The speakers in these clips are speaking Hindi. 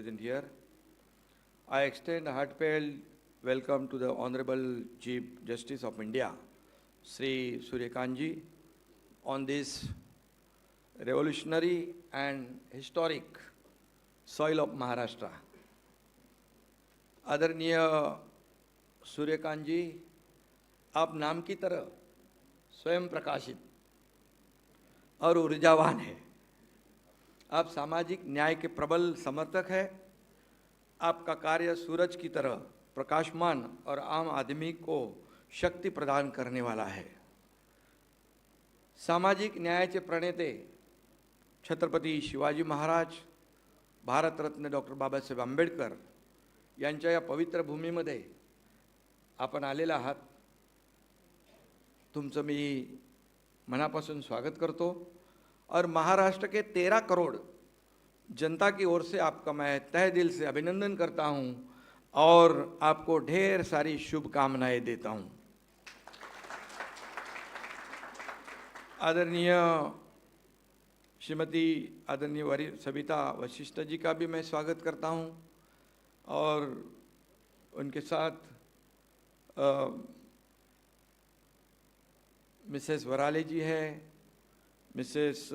present here. I extend a heartfelt welcome to the Honorable Chief Justice of India, Sri Suryakantji, on this revolutionary and historic soil of Maharashtra. आदरणीय सूर्यकांत जी, आप नाम की तरह स्वयं प्रकाशित और ऊर्जावान हैं। आप सामाजिक न्याय के प्रबल समर्थक हैं। आपका कार्य सूरज की तरह प्रकाशमान और आम आदमी को शक्ति प्रदान करने वाला है। सामाजिक न्यायाचे प्रणेते छत्रपती शिवाजी महाराज, भारतरत्न डॉक्टर बाबासाहेब आंबेडकर यांच्या या पवित्र भूमीमध्ये आपण आलेला आहात। तुमचं मी मनापासून स्वागत करतो और महाराष्ट्र के 13 करोड़ जनता की ओर से आपका मैं तहे दिल से अभिनंदन करता हूं और आपको ढेर सारी शुभकामनाएं देता हूं। आदरणीय श्रीमती आदरणीय सविता वशिष्ठ जी का भी मैं स्वागत करता हूं और उनके साथ मिसेस वराले जी है, मिसेस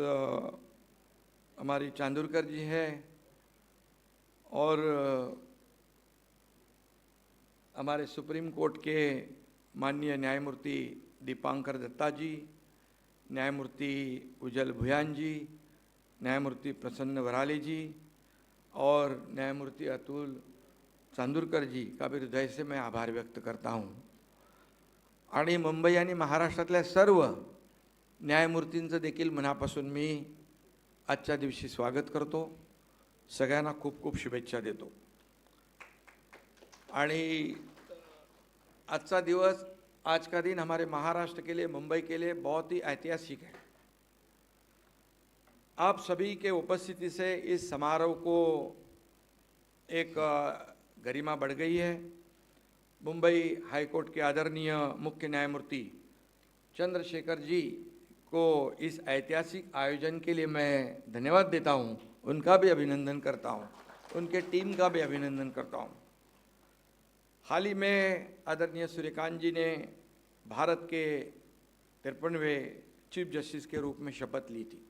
हमारी चांदुरकर जी है और हमारे सुप्रीम कोर्ट के माननीय न्यायमूर्ति दीपांकर दत्ता जी, न्यायमूर्ति उज्जवल भुयान जी, न्यायमूर्ति प्रसन्न वराले जी और न्यायमूर्ति अतुल चांदुरकर जी का भी हृदय से मैं आभार व्यक्त करता हूँ। आणि मुंबई आणि महाराष्ट्रातल्या सर्व न्यायमूर्तींचं देखील मनापासून मी आजच्या दिवशी स्वागत करतो। सगळ्यांना खूप खूप शुभेच्छा देतो। आणि आज का दिवस, आज का दिन हमारे महाराष्ट्र के लिए, मुंबई के लिए बहुत ही ऐतिहासिक है। आप सभी के उपस्थिति से इस समारोह को एक गरिमा बढ़ गई है। मुंबई हाईकोर्ट के आदरणीय मुख्य न्यायमूर्ति चंद्रशेखर जी को इस ऐतिहासिक आयोजन के लिए मैं धन्यवाद देता हूं, उनका भी अभिनंदन करता हूं, उनके टीम का भी अभिनंदन करता हूं। हाल ही में आदरणीय सूर्यकांत जी ने भारत के 53वें चीफ जस्टिस के रूप में शपथ ली थी।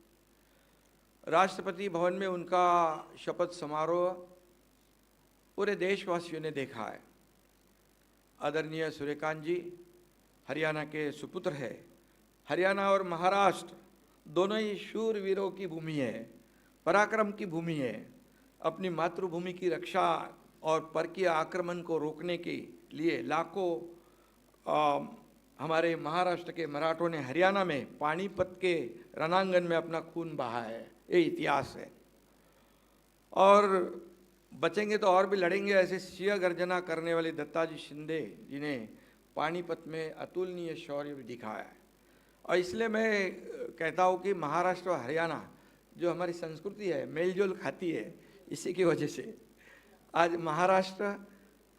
राष्ट्रपति भवन में उनका शपथ समारोह पूरे देशवासियों ने देखा है। आदरणीय सूर्यकांत जी हरियाणा के सुपुत्र है। हरियाणा और महाराष्ट्र दोनों ही शूरवीरों की भूमि है, पराक्रम की भूमि है। अपनी मातृभूमि की रक्षा और परकीय आक्रमण को रोकने के लिए लाखों हमारे महाराष्ट्र के मराठों ने हरियाणा में पानीपत के रणांगण में अपना खून बहा है। ये इतिहास है और बचेंगे तो और भी लड़ेंगे, ऐसे सिंह गर्जना करने वाले दत्ताजी शिंदे जी ने पानीपत में अतुलनीय शौर्य भी दिखाया है। और इसलिए मैं कहता हूँ कि महाराष्ट्र और हरियाणा जो हमारी संस्कृति है, मेलजोल खाती है। इसी की वजह से आज महाराष्ट्र,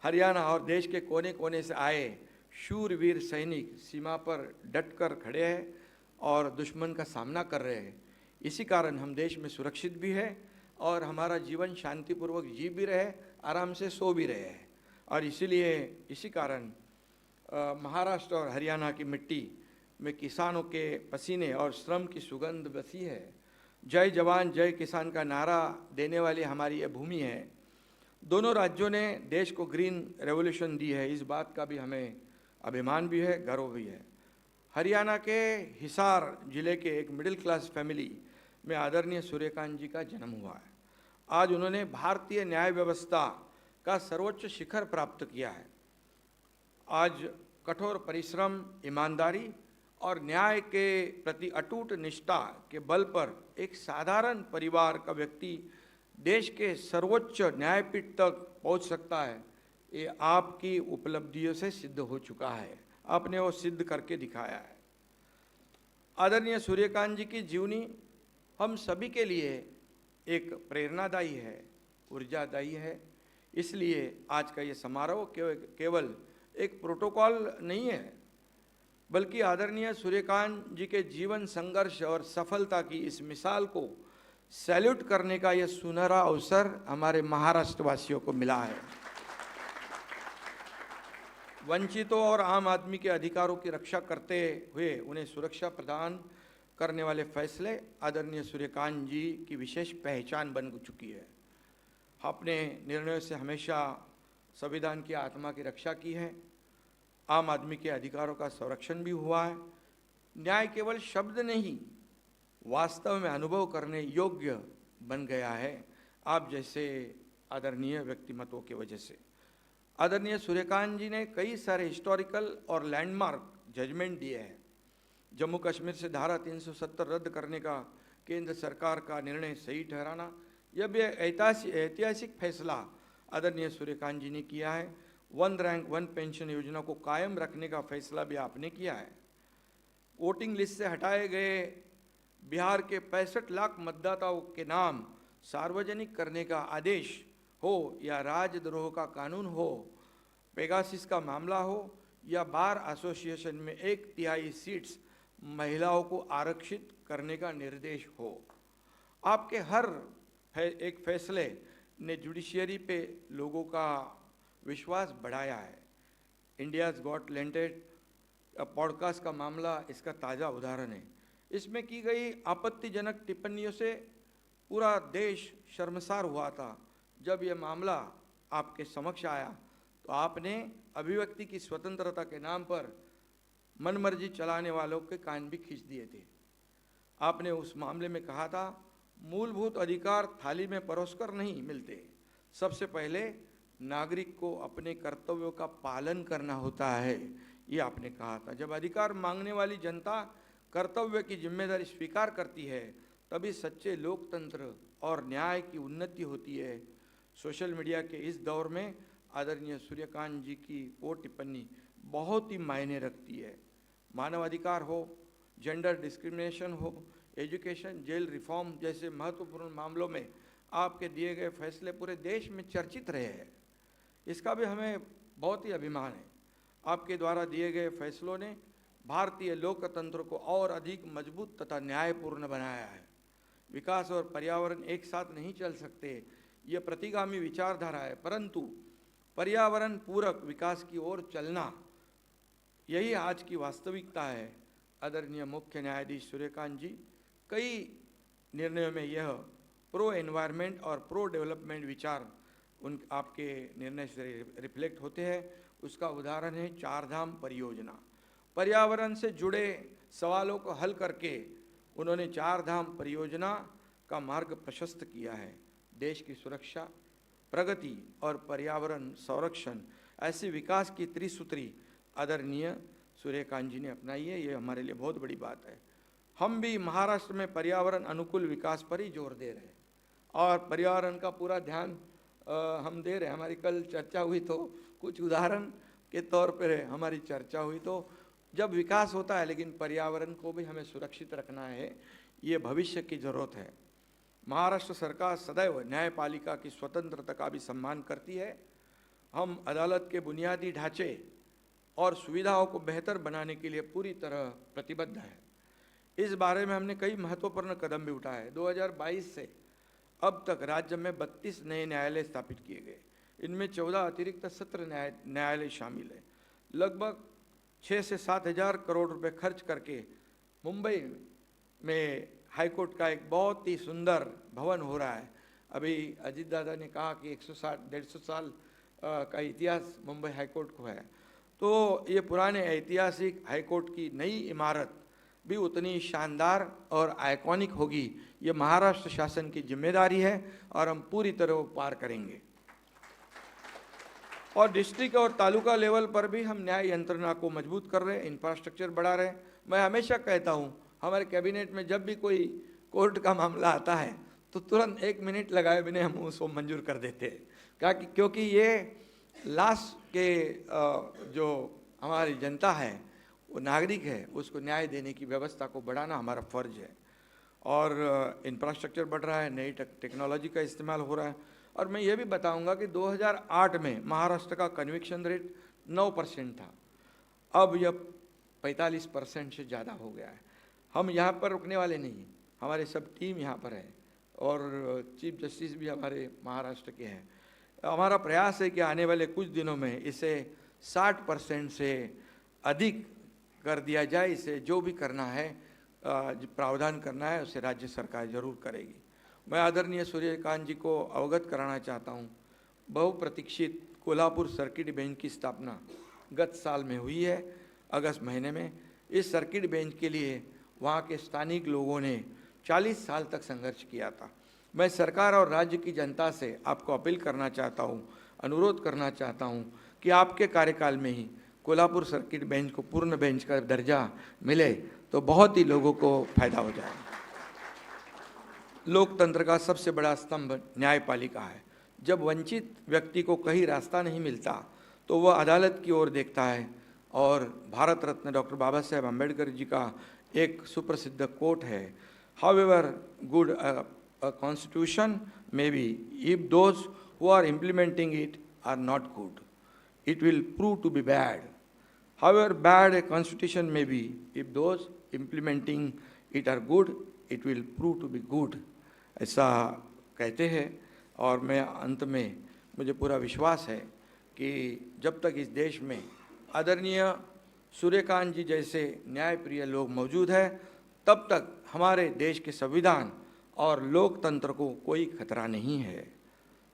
हरियाणा और देश के कोने कोने से आए शूरवीर सैनिक सीमा पर डटकर खड़े हैं और दुश्मन का सामना कर रहे हैं। इसी कारण हम देश में सुरक्षित भी है और हमारा जीवन शांतिपूर्वक जी भी रहे, आराम से सो भी रहे हैं। और इसीलिए इसी कारण महाराष्ट्र और हरियाणा की मिट्टी में किसानों के पसीने और श्रम की सुगंध बसी है। जय जवान जय किसान का नारा देने वाली हमारी ये भूमि है। दोनों राज्यों ने देश को ग्रीन रेवोल्यूशन दी है, इस बात का भी हमें अभिमान भी है, गर्व भी है। हरियाणा के हिसार जिले के एक मिडिल क्लास फैमिली में आदरणीय सूर्यकांत जी का जन्म हुआ है। आज उन्होंने भारतीय न्याय व्यवस्था का सर्वोच्च शिखर प्राप्त किया है। आज कठोर परिश्रम, ईमानदारी और न्याय के प्रति अटूट निष्ठा के बल पर एक साधारण परिवार का व्यक्ति देश के सर्वोच्च न्यायपीठ तक पहुंच सकता है। ये आपकी उपलब्धियों से सिद्ध हो चुका है, आपने वो सिद्ध करके दिखाया है। आदरणीय सूर्यकांत जी की जीवनी हम सभी के लिए एक प्रेरणादायी है, ऊर्जादायी है। इसलिए आज का ये समारोह केवल एक प्रोटोकॉल नहीं है, बल्कि आदरणीय सूर्यकांत जी के जीवन संघर्ष और सफलता की इस मिसाल को सैल्यूट करने का यह सुनहरा अवसर हमारे महाराष्ट्र वासियों को मिला है। वंचितों और आम आदमी के अधिकारों की रक्षा करते हुए उन्हें सुरक्षा प्रदान करने वाले फैसले आदरणीय सूर्यकांत जी की विशेष पहचान बन चुकी है। अपने निर्णयों से हमेशा संविधान की आत्मा की रक्षा की है, आम आदमी के अधिकारों का संरक्षण भी हुआ है। न्याय केवल शब्द नहीं, वास्तव में अनुभव करने योग्य बन गया है आप जैसे आदरणीय व्यक्तिमत्वों की वजह से। आदरणीय सूर्यकांत जी ने कई सारे हिस्टोरिकल और लैंडमार्क जजमेंट दिए हैं। जम्मू कश्मीर से धारा 370 रद्द करने का केंद्र सरकार का निर्णय सही ठहराना, यह भी ऐतिहासिक फैसला आदरणीय सूर्यकांत जी ने किया है। वन रैंक वन पेंशन योजना को कायम रखने का फैसला भी आपने किया है। वोटिंग लिस्ट से हटाए गए बिहार के 65 लाख मतदाताओं के नाम सार्वजनिक करने का आदेश हो या राजद्रोह का कानून हो, पेगासिस का मामला हो या बार एसोसिएशन में 1/3 सीट्स महिलाओं को आरक्षित करने का निर्देश हो, आपके हर एक फैसले ने जुडिशियरी पे लोगों का विश्वास बढ़ाया है। इंडियाज़ गॉट टैलेंटेड पॉडकास्ट का मामला इसका ताज़ा उदाहरण है। इसमें की गई आपत्तिजनक टिप्पणियों से पूरा देश शर्मसार हुआ था। जब यह मामला आपके समक्ष आया तो आपने अभिव्यक्ति की स्वतंत्रता के नाम पर मनमर्जी चलाने वालों के कान भी खींच दिए थे। आपने उस मामले में कहा था, मूलभूत अधिकार थाली में परोसकर नहीं मिलते, सबसे पहले नागरिक को अपने कर्तव्यों का पालन करना होता है, ये आपने कहा था। जब अधिकार मांगने वाली जनता कर्तव्य की जिम्मेदारी स्वीकार करती है तभी सच्चे लोकतंत्र और न्याय की उन्नति होती है। सोशल मीडिया के इस दौर में आदरणीय सूर्यकांत जी की वो टिप्पणी बहुत ही मायने रखती है। मानवाधिकार हो, जेंडर डिस्क्रिमिनेशन हो, एजुकेशन, जेल रिफॉर्म जैसे महत्वपूर्ण मामलों में आपके दिए गए फैसले पूरे देश में चर्चित रहे हैं। इसका भी हमें बहुत ही अभिमान है। आपके द्वारा दिए गए फैसलों ने भारतीय लोकतंत्र को और अधिक मजबूत तथा न्यायपूर्ण बनाया है। विकास और पर्यावरण एक साथ नहीं चल सकते, ये प्रतिगामी विचारधारा है, परंतु पर्यावरण पूरक विकास की ओर चलना, यही आज की वास्तविकता है। आदरणीय मुख्य न्यायाधीश सूर्यकांत जी, कई निर्णयों में यह प्रो एनवायरनमेंट और प्रो डेवलपमेंट विचार उन आपके निर्णय से रिफ्लेक्ट होते हैं। उसका उदाहरण है चारधाम परियोजना। पर्यावरण से जुड़े सवालों को हल करके उन्होंने चारधाम परियोजना का मार्ग प्रशस्त किया है। देश की सुरक्षा, प्रगति और पर्यावरण संरक्षण ऐसी विकास की त्रिसूत्री आदरणीय सूर्यकांत जी ने अपनाई है। ये हमारे लिए बहुत बड़ी बात है। हम भी महाराष्ट्र में पर्यावरण अनुकूल विकास पर ही जोर दे रहे हैं और पर्यावरण का पूरा ध्यान हम दे रहे हैं। हमारी कल चर्चा हुई तो कुछ उदाहरण के तौर पर हमारी चर्चा हुई तो जब विकास होता है लेकिन पर्यावरण को भी हमें सुरक्षित रखना है, ये भविष्य की जरूरत है। महाराष्ट्र सरकार सदैव न्यायपालिका की स्वतंत्रता का भी सम्मान करती है। हम अदालत के बुनियादी ढांचे और सुविधाओं को बेहतर बनाने के लिए पूरी तरह प्रतिबद्ध है। इस बारे में हमने कई महत्वपूर्ण कदम भी उठाए। 2022 से अब तक राज्य में 32 नए न्यायालय स्थापित किए गए। इनमें 14 अतिरिक्त सत्र न्यायालय शामिल है। लगभग 6 से 7 हज़ार करोड़ रुपए खर्च करके मुंबई में हाईकोर्ट का एक बहुत ही सुंदर भवन हो रहा है। अभी अजीत दादा ने कहा कि 160-150 साल का इतिहास मुंबई हाईकोर्ट को है, तो ये पुराने ऐतिहासिक हाईकोर्ट की नई इमारत भी उतनी शानदार और आइकॉनिक होगी। ये महाराष्ट्र शासन की जिम्मेदारी है और हम पूरी तरह पार करेंगे। और डिस्ट्रिक्ट और तालुका लेवल पर भी हम न्याय यंत्रणा को मजबूत कर रहे हैं, इंफ्रास्ट्रक्चर बढ़ा रहे हैं। मैं हमेशा कहता हूँ, हमारे कैबिनेट में जब भी कोई कोर्ट का मामला आता है तो तुरंत 1 मिनट लगाए बिना हम उसको मंजूर कर देते हैं, क्योंकि ये लास्ट के जो हमारी जनता है, वो नागरिक है, उसको न्याय देने की व्यवस्था को बढ़ाना हमारा फर्ज है। और इंफ्रास्ट्रक्चर बढ़ रहा है, नई टेक्नोलॉजी का इस्तेमाल हो रहा है। और मैं ये भी बताऊंगा कि 2008 में महाराष्ट्र का कन्विक्शन रेट 9% था, अब यह 45% से ज़्यादा हो गया है। हम यहाँ पर रुकने वाले नहीं, हमारे सब टीम यहाँ पर है और चीफ जस्टिस भी हमारे महाराष्ट्र के हैं। हमारा प्रयास है कि आने वाले कुछ दिनों में इसे 60% से अधिक कर दिया जाए। इसे जो भी करना है, जो प्रावधान करना है, उसे राज्य सरकार जरूर करेगी। मैं आदरणीय सूर्यकांत जी को अवगत कराना चाहता हूँ, बहुप्रतीक्षित कोल्हापुर सर्किट बेंच की स्थापना गत साल में हुई है, अगस्त महीने में। इस सर्किट बेंच के लिए वहाँ के स्थानिक लोगों ने 40 साल तक संघर्ष किया था। मैं सरकार और राज्य की जनता से आपको अपील करना चाहता हूँ, अनुरोध करना चाहता हूँ कि आपके कार्यकाल में ही कोल्हापुर सर्किट बेंच को पूर्ण बेंच का दर्जा मिले तो बहुत ही लोगों को फायदा हो जाए। लोकतंत्र का सबसे बड़ा स्तंभ न्यायपालिका है। जब वंचित व्यक्ति को कहीं रास्ता नहीं मिलता तो वह अदालत की ओर देखता है। और भारत रत्न डॉक्टर बाबा साहेब अम्बेडकर जी का एक सुप्रसिद्ध कोट है, however good a constitution may be, if those who are implementing it are not good, it will prove to be bad. However bad a constitution may be, if those implementing it are good, it will prove to be good. ऐसा कहते हैं। और मैं अंत में, मुझे पूरा विश्वास है कि जब तक इस देश में आदरणीय सूर्यकांत जी जैसे न्यायप्रिय लोग मौजूद हैं, तब तक हमारे देश के संविधान और लोकतंत्र को कोई खतरा नहीं है।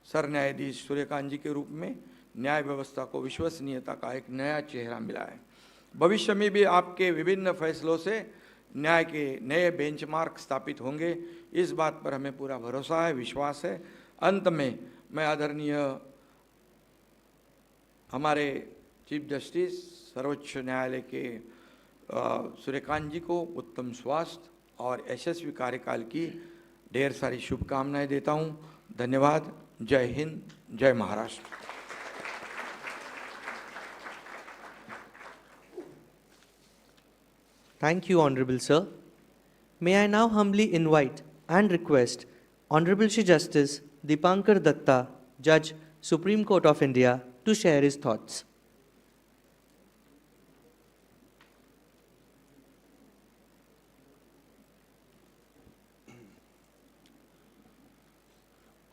सर न्यायाधीश सूर्यकांत जी के रूप में न्याय व्यवस्था को विश्वसनीयता का एक नया चेहरा मिला है। भविष्य में भी आपके विभिन्न फैसलों से न्याय के नए बेंचमार्क स्थापित होंगे, इस बात पर हमें पूरा भरोसा है, विश्वास है। अंत में मैं आदरणीय हमारे चीफ जस्टिस सर्वोच्च न्यायालय के सूर्यकांत जी को उत्तम स्वास्थ्य और यशस्वी कार्यकाल की ढेर सारी शुभकामनाएं देता हूं। धन्यवाद। जय हिंद, जय Maharashtra. Thank you, Honorable Sir. May I now humbly invite and request Honorable Shri Justice Dipankar Datta, Judge, Supreme Court of India, to share his thoughts.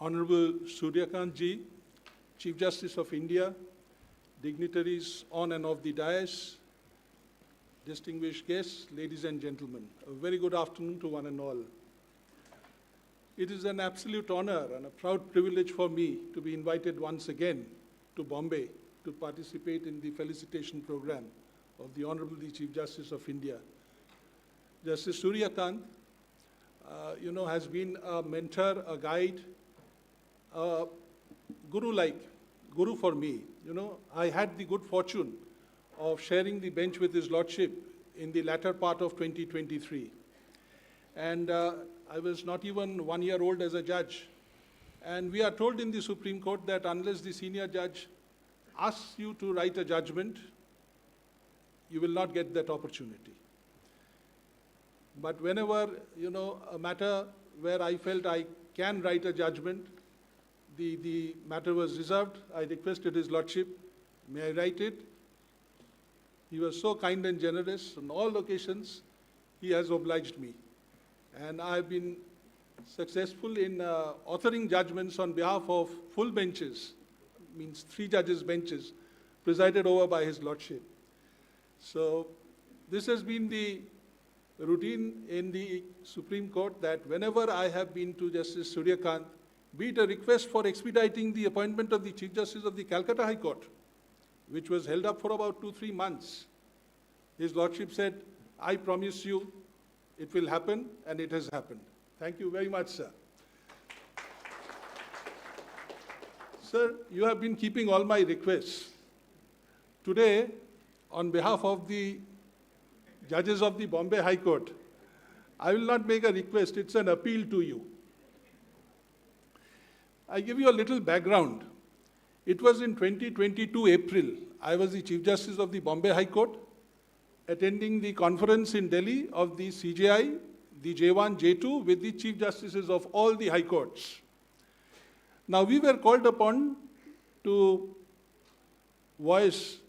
Honorable Suryakant Ji, Chief Justice of India, dignitaries on and off the dais, distinguished guests, ladies and gentlemen, a very good afternoon to one and all. It is an absolute honor and a proud privilege for me to be invited once again to Bombay to participate in the felicitation program of the Honorable the Chief Justice of India. Justice Suryakant, has been a mentor, a guide, guru for me. I had the good fortune of sharing the bench with His Lordship in the latter part of 2023. And I was not even 1 year old as a judge. And we are told in the Supreme Court that unless the senior judge asks you to write a judgment, you will not get that opportunity. But whenever, a matter where I felt I can write a judgment, the matter was reserved. I requested His Lordship, may I write it? He was so kind and generous. On all occasions, he has obliged me. And I have been successful in authoring judgments on behalf of full benches, means 3 judges' benches, presided over by His Lordship. So this has been the routine in the Supreme Court, that whenever I have been to Justice Suryakant, be it a request for expediting the appointment of the Chief Justice of the Calcutta High Court, which was held up for about 2-3 months, His Lordship said, I promise you it will happen, and it has happened. Thank you very much, sir. Sir, you have been keeping all my requests. Today, on behalf of the judges of the Bombay High Court, I will not make a request, it's an appeal to you. I give you a little background. It was in 2022 April, I was the Chief Justice of the Bombay High Court, attending the conference in Delhi of the CJI, the J1, J2, with the Chief Justices of all the High Courts. Now we were called upon to voice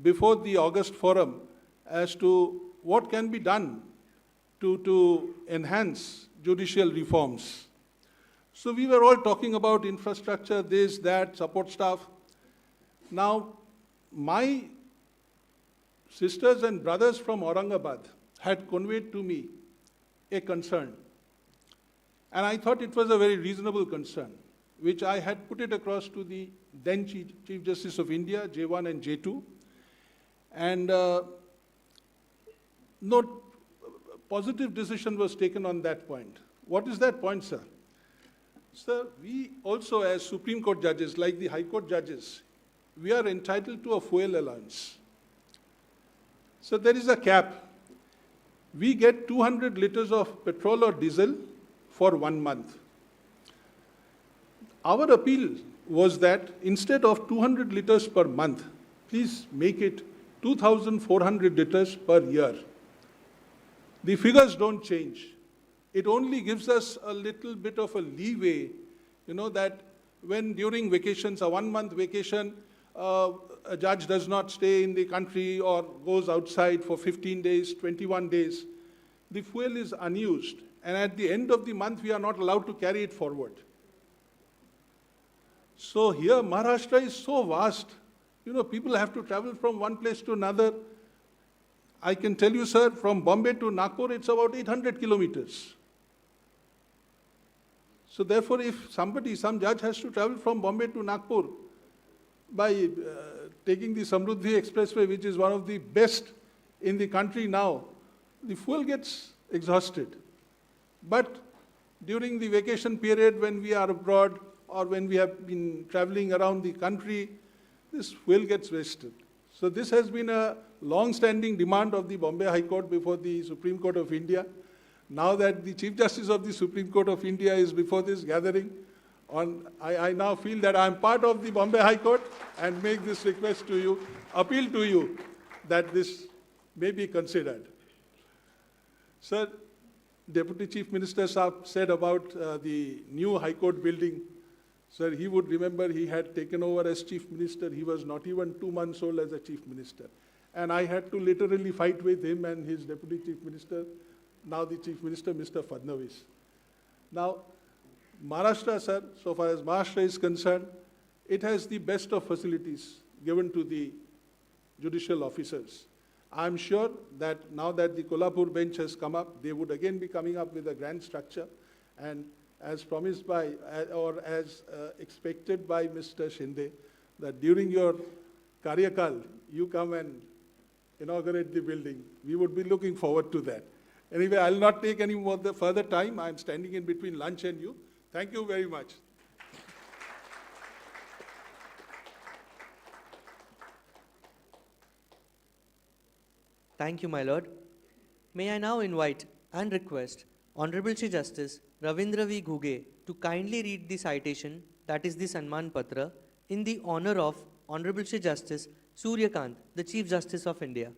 before the August Forum as to what can be done to enhance judicial reforms. So we were all talking about infrastructure, this, that, support staff. Now, my sisters and brothers from Aurangabad had conveyed to me a concern. And I thought it was a very reasonable concern, which I had put it across to the then Chief Justice of India, J1 and J2. And no positive decision was taken on that point. What is that point, sir? Sir, we also as Supreme Court judges, like the High Court judges, we are entitled to a fuel allowance. So there is a cap. We get 200 liters of petrol or diesel for 1 month. Our appeal was that instead of 200 liters per month, please make it 2,400 liters per year. The figures don't change. It only gives us a little bit of a leeway, that when during vacations, a 1 month vacation, a judge does not stay in the country or goes outside for 15 days, 21 days, the fuel is unused. And at the end of the month, we are not allowed to carry it forward. So here, Maharashtra is so vast. People have to travel from one place to another. I can tell you, sir, from Bombay to Nagpur, it's about 800 kilometers. So therefore, if some judge has to travel from Bombay to Nagpur by taking the Samruddhi Expressway, which is one of the best in the country now, the fuel gets exhausted. But during the vacation period when we are abroad or when we have been traveling around the country, this fuel gets wasted. So this has been a long-standing demand of the Bombay High Court before the Supreme Court of India. Now that the Chief Justice of the Supreme Court of India is before this gathering, I now feel that I am part of the Bombay High Court and make this request to you, appeal to you that this may be considered. Sir, Deputy Chief Minister Saab said about the new High Court building. Sir, he would remember he had taken over as Chief Minister. He was not even 2 months old as a Chief Minister. And I had to literally fight with him and his Deputy Chief Minister, now the Chief Minister, Mr. Fadnavis. Now, Maharashtra, sir, so far as Maharashtra is concerned, it has the best of facilities given to the judicial officers. I'm sure that now that the Kolhapur bench has come up, they would again be coming up with a grand structure. And as promised by, or as expected by Mr. Shinde, that during your Karyakal, you come and inaugurate the building. We would be looking forward to that. Anyway, I'll not take any more further time. I'm standing in between lunch and you. Thank you very much. Thank you, my lord. May I now invite and request Honorable Chief Justice Ravindra V. Ghuge to kindly read the citation, that is the Sanman Patra, in the honor of Honorable Chief Justice Suryakant, the Chief Justice of India.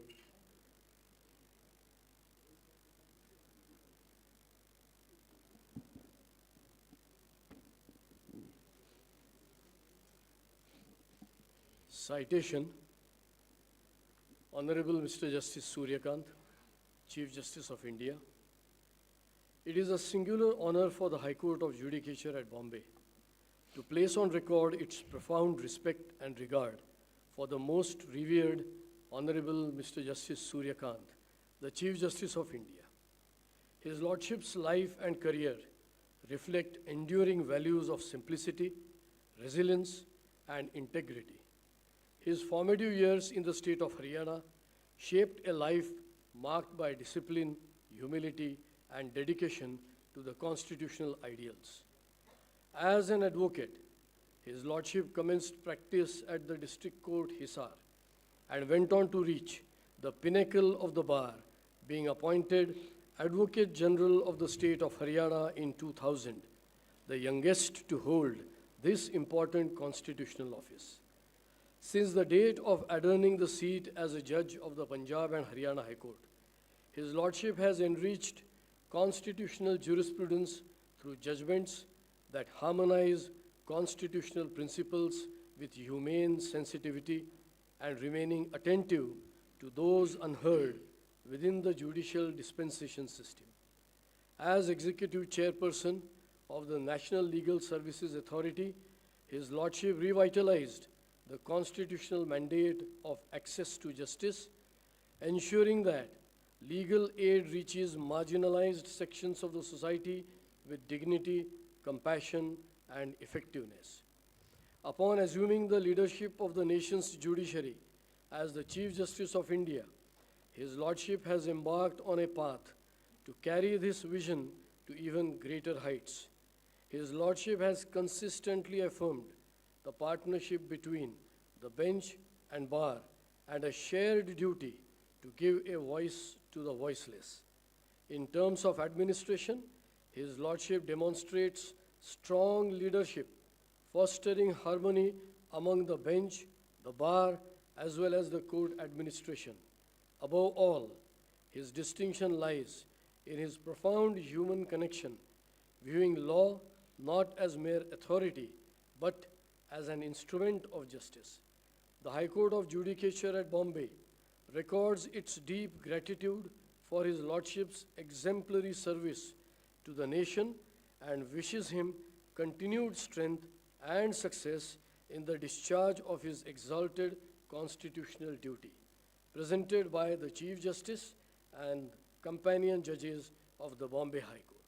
Citation. Honorable Mr. Justice Suryakant, Chief Justice of India. It is a singular honor for the High Court of Judicature at Bombay to place on record its profound respect and regard for the most revered Honorable Mr. Justice Suryakant, the Chief Justice of India. His Lordship's life and career reflect enduring values of simplicity, resilience, and integrity. His formative years in the state of Haryana shaped a life marked by discipline, humility, and dedication to the constitutional ideals. As an advocate, His Lordship commenced practice at the District Court, Hisar, and went on to reach the pinnacle of the bar, being appointed Advocate General of the state of Haryana in 2000, the youngest to hold this important constitutional office. Since the date of adorning the seat as a judge of the Punjab and Haryana High Court, His Lordship has enriched constitutional jurisprudence through judgments that harmonize constitutional principles with humane sensitivity and remaining attentive to those unheard within the judicial dispensation system. As Executive Chairperson of the National Legal Services Authority, His Lordship revitalized the constitutional mandate of access to justice, ensuring that legal aid reaches marginalized sections of the society with dignity, compassion, and effectiveness. Upon assuming the leadership of the nation's judiciary as the Chief Justice of India, His Lordship has embarked on a path to carry this vision to even greater heights. His Lordship has consistently affirmed the partnership between the bench and bar and a shared duty to give a voice to the voiceless. In terms of administration, His Lordship demonstrates strong leadership, fostering harmony among the bench, the bar, as well as the court administration. Above all, his distinction lies in his profound human connection, viewing law not as mere authority, but as an instrument of justice. The High Court of Judicature at Bombay records its deep gratitude for His Lordship's exemplary service to the nation and wishes him continued strength and success in the discharge of his exalted constitutional duty. Presented by the Chief Justice and companion judges of the Bombay High Court.